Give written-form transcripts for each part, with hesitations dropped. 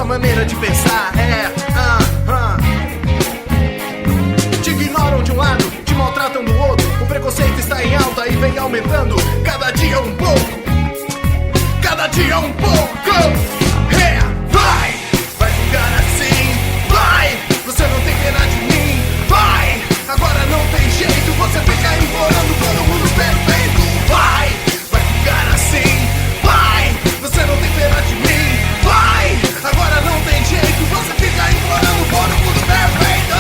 sua maneira de pensar. Te ignoram de um lado, te maltratam do outro. O preconceito está em alta e vem aumentando. Cada dia um pouco, cada dia um pouco. Vai ficar assim, vai. Você não tem pena de mim, vai. Agora não tem jeito, você fica implorando todo mundo perfeito. Vai ficar assim, vai. Você não tem pena de mim, vai. Agora não tem jeito, você fica implorando todo mundo perfeito.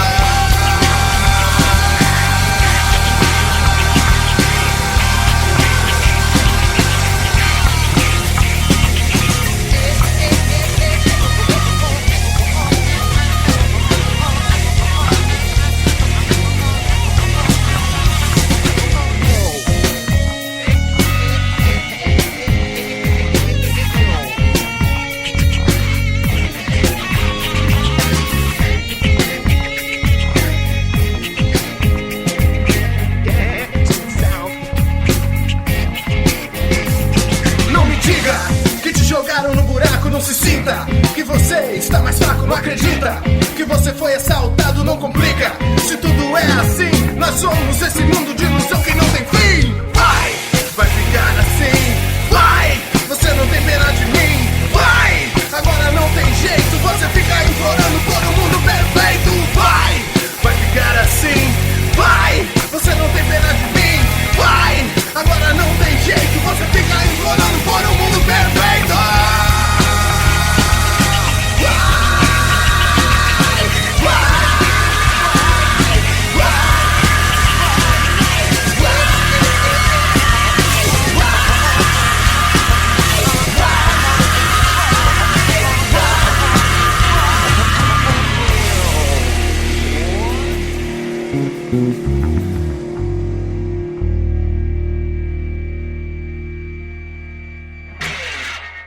Jogaram no buraco, não se sinta que você está mais fraco, não acredita que você foi assaltado, não complica. Se tudo é assim, nós somos esse mundo de ilusão que não tem fim. Vai ficar assim, vai. Você não tem pena de mim, vai. Agora não tem jeito, você fica implorando todo mundo perfeito. Vai ficar assim, vai. Você não tem pena de mim, vai. Agora não tem jeito, você fica implorando todo mundo perfeito.